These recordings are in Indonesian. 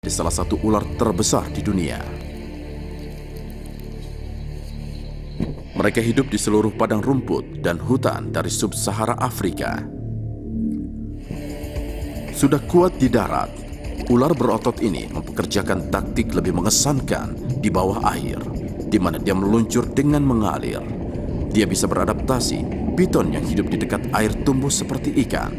di salah satu ular terbesar di dunia. Mereka hidup di seluruh padang rumput dan hutan dari sub-Sahara Afrika. Sudah kuat di darat, ular berotot ini mempekerjakan taktik lebih mengesankan di bawah air, di mana dia meluncur dengan mengalir. Dia bisa beradaptasi, piton yang hidup di dekat air tumbuh seperti ikan.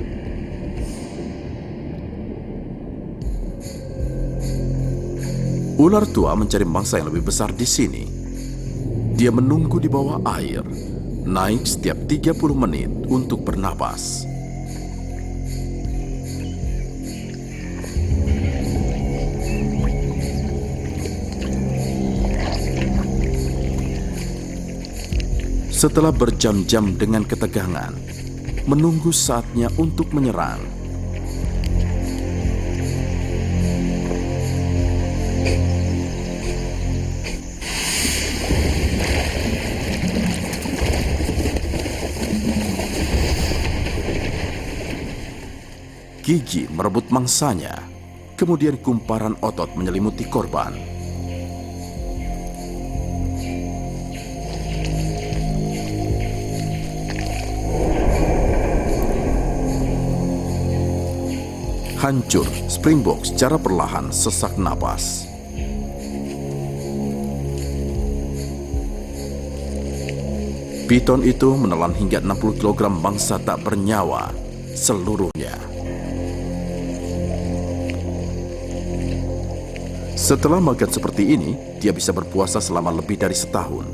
Ular tua mencari mangsa yang lebih besar di sini. Dia menunggu di bawah air, naik setiap 30 menit untuk bernapas. Setelah berjam-jam dengan ketegangan, menunggu saatnya untuk menyerang. Gigi merebut mangsanya, kemudian kumparan otot menyelimuti korban. Hancur, Springbok secara perlahan sesak napas. Piton itu menelan hingga 60 kg mangsa tak bernyawa seluruhnya. Setelah makan seperti ini, dia bisa berpuasa selama lebih dari setahun.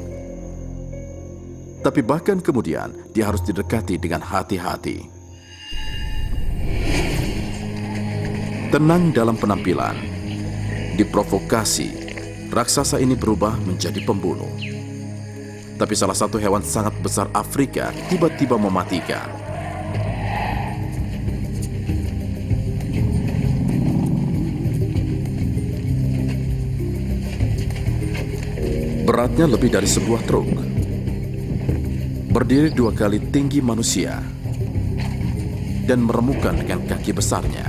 Tapi bahkan kemudian, dia harus didekati dengan hati-hati. Tenang dalam penampilan, diprovokasi, raksasa ini berubah menjadi pembunuh. Tapi salah satu hewan sangat besar Afrika tiba-tiba mematikan. Beratnya lebih dari sebuah truk. Berdiri 2 kali tinggi manusia dan meremukkan dengan kaki besarnya.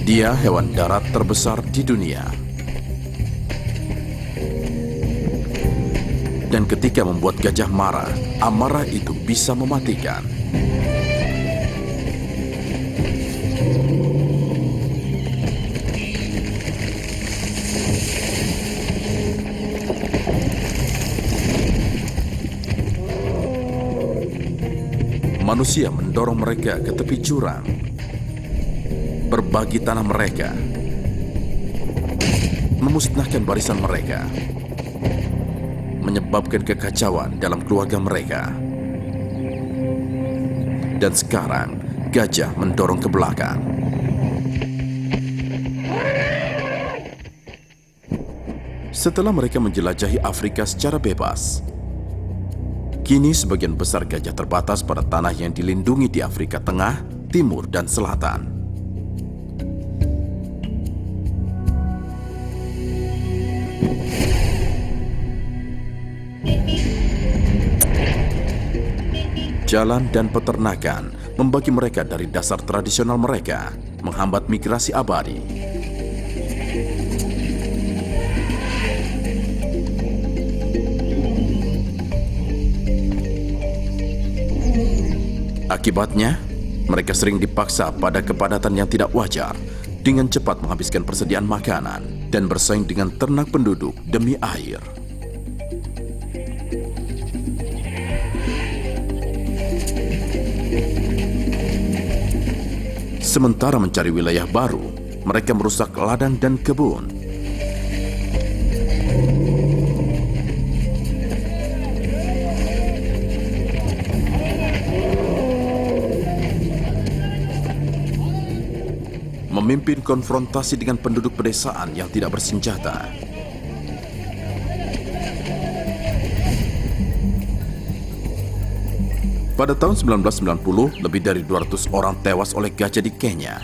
Dia hewan darat terbesar di dunia. Dan ketika membuat gajah marah, amarah itu bisa mematikan. Manusia mendorong mereka ke tepi jurang, berbagi tanah mereka, memusnahkan barisan mereka, menyebabkan kekacauan dalam keluarga mereka. Dan sekarang, gajah mendorong ke belakang. Setelah mereka menjelajahi Afrika secara bebas, kini sebagian besar gajah terbatas pada tanah yang dilindungi di Afrika Tengah, Timur, dan Selatan. Jalan dan peternakan membagi mereka dari dasar tradisional mereka, menghambat migrasi abadi. Akibatnya, mereka sering dipaksa pada kepadatan yang tidak wajar, dengan cepat menghabiskan persediaan makanan dan bersaing dengan ternak penduduk demi air. Sementara mencari wilayah baru, mereka merusak ladang dan kebun. Memimpin konfrontasi dengan penduduk pedesaan yang tidak bersenjata. Pada tahun 1990, lebih dari 200 orang tewas oleh gajah di Kenya.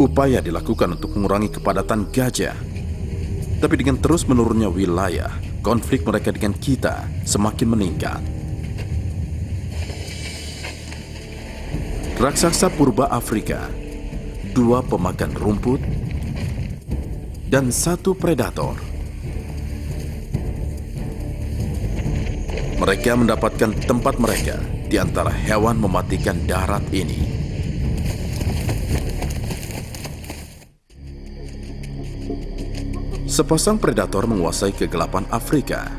Upaya dilakukan untuk mengurangi kepadatan gajah. Tapi dengan terus menurunnya wilayah, konflik mereka dengan kita semakin meningkat. Raksasa purba Afrika, 2 pemakan rumput, dan 1 predator. Mereka mendapatkan tempat mereka di antara hewan mematikan darat ini. Sepasang predator menguasai kegelapan Afrika.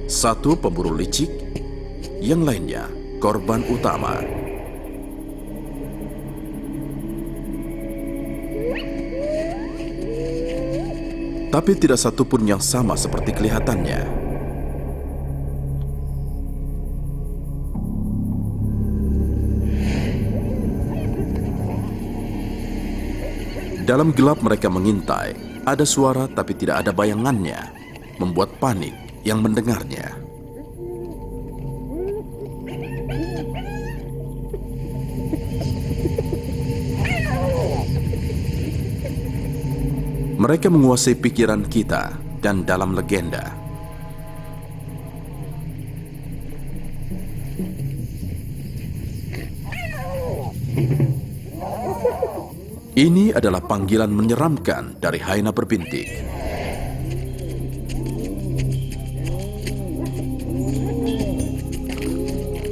1 pemburu licik, yang lainnya korban utama. Tapi tidak satu pun yang sama seperti kelihatannya. Dalam gelap mereka mengintai. Ada suara tapi tidak ada bayangannya, membuat panik yang mendengarnya. Mereka menguasai pikiran kita dan dalam legenda. Ini adalah panggilan menyeramkan dari hyena berbintik.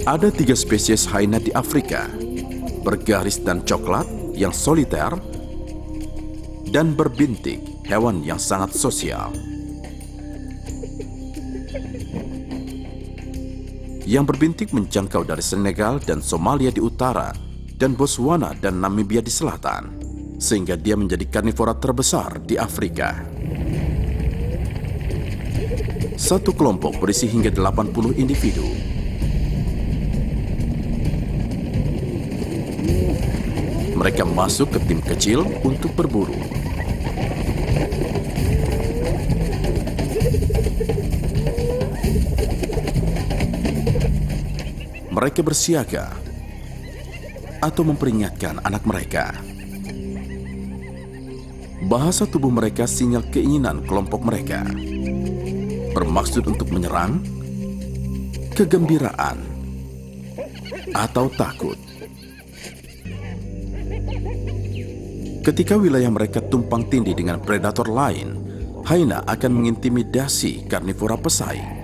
Ada 3 spesies hyena di Afrika, bergaris dan coklat yang soliter, dan berbintik, hewan yang sangat sosial. Yang berbintik menjangkau dari Senegal dan Somalia di utara, dan Botswana dan Namibia di selatan, sehingga dia menjadi karnivora terbesar di Afrika. Satu kelompok berisi hingga 80 individu. Mereka masuk ke tim kecil untuk berburu. Mereka bersiaga atau memperingatkan anak mereka. Bahasa tubuh mereka sinyal keinginan kelompok mereka. Bermaksud untuk menyerang, kegembiraan, atau takut. Ketika wilayah mereka tumpang tindih dengan predator lain, hyena akan mengintimidasi karnivora pesaing.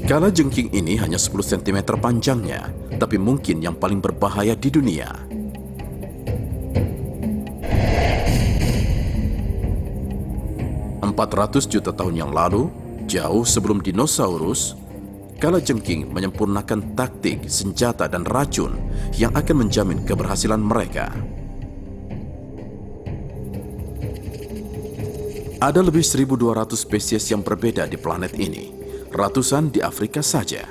Kalajengking ini hanya 10 cm panjangnya, tapi mungkin yang paling berbahaya di dunia. "400 juta tahun yang lalu, jauh sebelum dinosaurus, kalajengking menyempurnakan taktik, senjata, dan racun yang akan menjamin keberhasilan mereka. Ada lebih 1.200 spesies yang berbeda di planet ini. Ratusan di Afrika saja.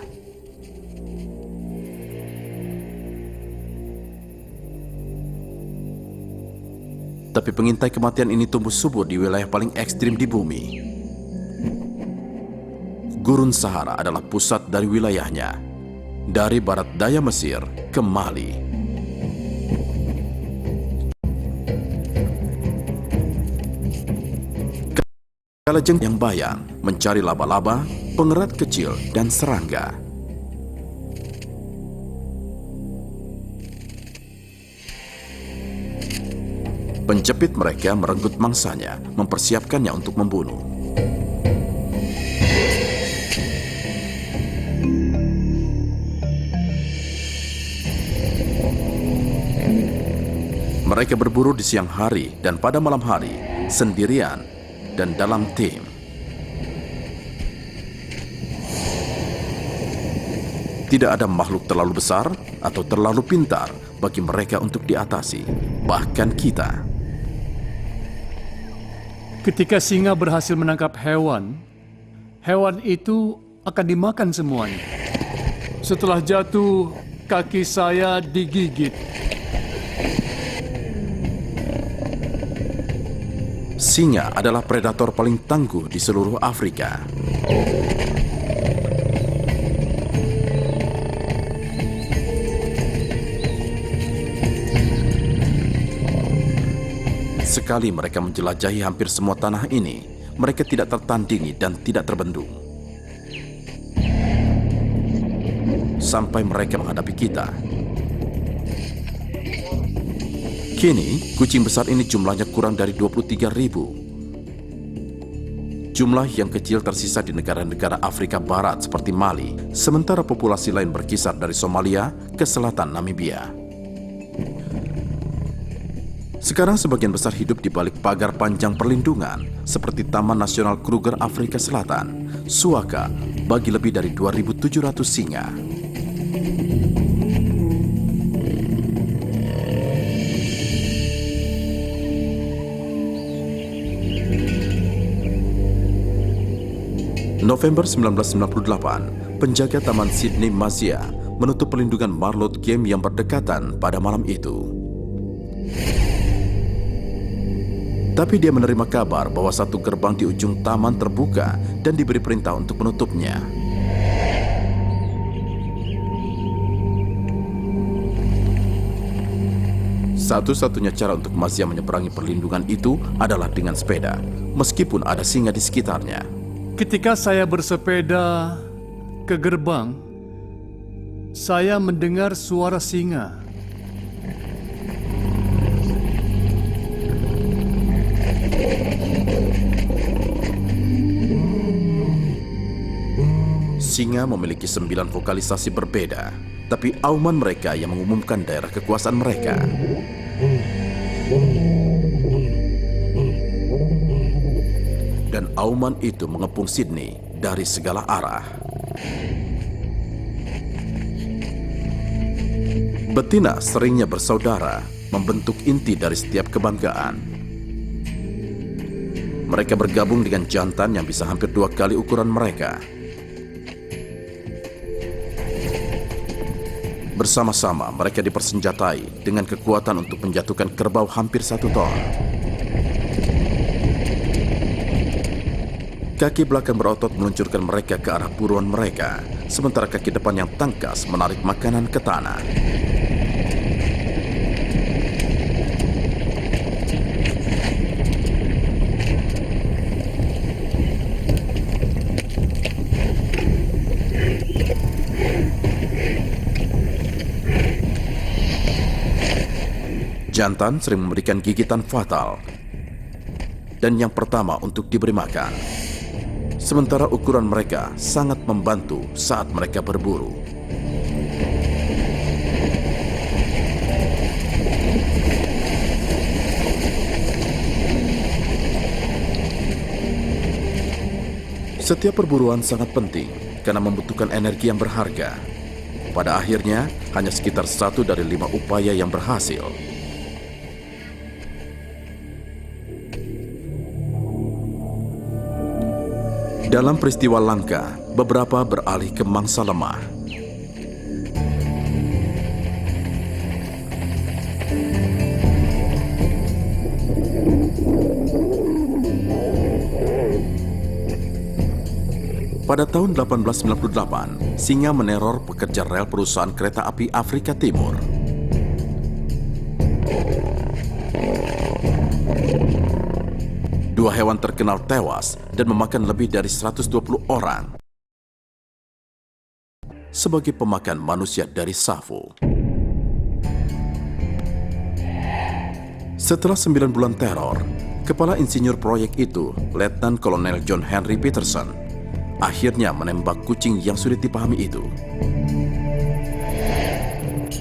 Tapi pengintai kematian ini tumbuh subur di wilayah paling ekstrim di bumi. Gurun Sahara adalah pusat dari wilayahnya, dari barat daya Mesir ke Mali. Kalajengking yang bayang mencari laba-laba, pengerat kecil, dan serangga. Penjepit mereka merenggut mangsanya, mempersiapkannya untuk membunuh. Mereka berburu di siang hari dan pada malam hari, sendirian dan dalam tim. Tidak ada makhluk terlalu besar atau terlalu pintar bagi mereka untuk diatasi, bahkan kita. Ketika singa berhasil menangkap hewan, hewan itu akan dimakan semuanya. Setelah jatuh, kaki saya digigit. Singa adalah predator paling tangguh di seluruh Afrika. Sekali mereka menjelajahi hampir semua tanah ini, mereka tidak tertandingi dan tidak terbendung. Sampai mereka menghadapi kita. Kini, kucing besar ini jumlahnya kurang dari 23.000. Jumlah yang kecil tersisa di negara-negara Afrika Barat seperti Mali, sementara populasi lain berkisar dari Somalia ke selatan Namibia. Sekarang sebagian besar hidup di balik pagar panjang perlindungan, seperti Taman Nasional Kruger Afrika Selatan, Suaka, bagi lebih dari 2.700 singa. November 1998, penjaga Taman Sidney Mazia menutup perlindungan Marlot Game yang berdekatan pada malam itu. Tapi dia menerima kabar bahwa satu gerbang di ujung taman terbuka dan diberi perintah untuk menutupnya. Satu-satunya cara untuk Mazia menyeberangi perlindungan itu adalah dengan sepeda, meskipun ada singa di sekitarnya. Ketika saya bersepeda ke gerbang, saya mendengar suara singa. Singa memiliki 9 vokalisasi berbeda, tapi auman mereka yang mengumumkan daerah kekuasaan mereka. Dan auman itu mengepung Sydney dari segala arah. Betina seringnya bersaudara, membentuk inti dari setiap kebanggaan. Mereka bergabung dengan jantan yang bisa hampir 2 kali ukuran mereka. Bersama-sama mereka dipersenjatai dengan kekuatan untuk menjatuhkan kerbau hampir 1 ton. Kaki belakang berotot meluncurkan mereka ke arah buruan mereka, sementara kaki depan yang tangkas menarik makanan ke tanah. Jantan sering memberikan gigitan fatal dan yang pertama untuk diberi makan. Sementara ukuran mereka sangat membantu saat mereka berburu. Setiap perburuan sangat penting karena membutuhkan energi yang berharga. Pada akhirnya, hanya sekitar 1 dari 5 upaya yang berhasil. Dalam peristiwa langka, beberapa beralih ke mangsa lemah. Pada tahun 1898, singa meneror pekerja rel perusahaan kereta api Afrika Timur. Dua hewan terkenal tewas dan memakan lebih dari 120 orang sebagai pemakan manusia dari Savo. Setelah 9 bulan teror, kepala insinyur proyek itu, Letnan Kolonel John Henry Peterson, akhirnya menembak kucing yang sulit dipahami itu.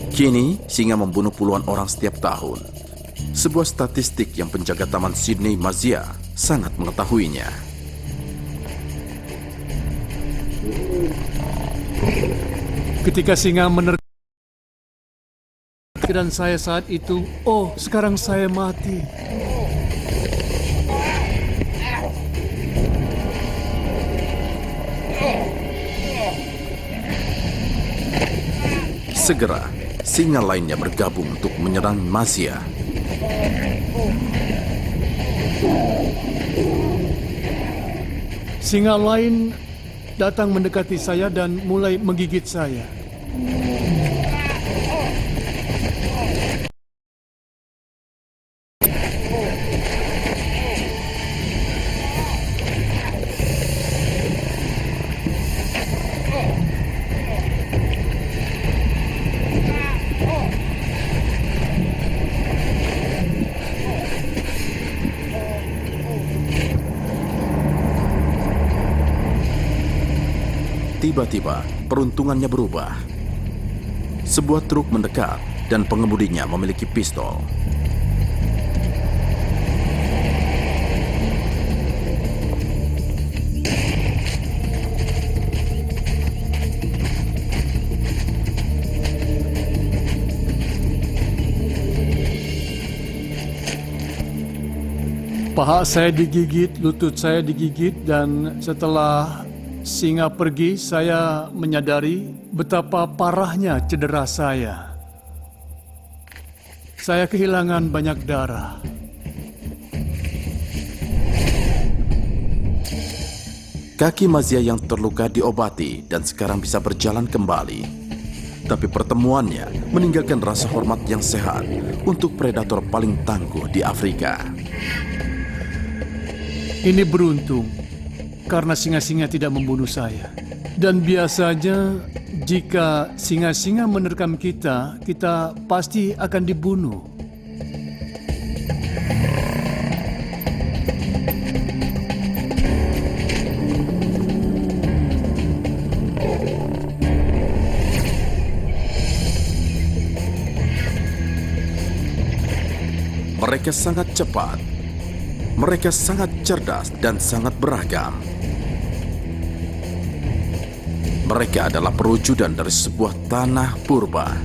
Kini, singa membunuh puluhan orang setiap tahun. Sebuah statistik yang penjaga Taman Sidney Mazia sangat mengetahuinya. Ketika singa menerkam pikiran saya saat itu, oh sekarang saya mati. Segera, singa lainnya bergabung untuk menyerang Mazia. Singa lain datang mendekati saya dan mulai menggigit saya. Tiba-tiba, peruntungannya berubah. Sebuah truk mendekat dan pengemudinya memiliki pistol. Paha saya digigit, lutut saya digigit, dan setelah singa pergi, saya menyadari betapa parahnya cedera saya. Saya kehilangan banyak darah. Kaki Mazia yang terluka diobati dan sekarang bisa berjalan kembali. Tapi pertemuannya meninggalkan rasa hormat yang sehat untuk predator paling tangguh di Afrika. Ini beruntung, karena singa-singa tidak membunuh saya. Dan biasanya, jika singa-singa menerkam kita, kita pasti akan dibunuh. Mereka sangat cepat, mereka sangat cerdas dan sangat beragam. Mereka adalah perwujudan dari sebuah tanah purba.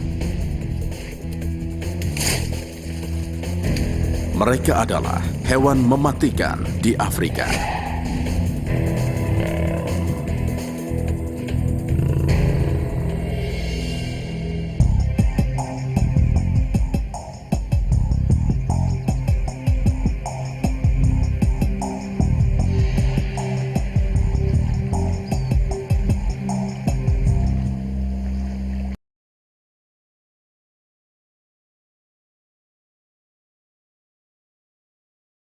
Mereka adalah hewan mematikan di Afrika.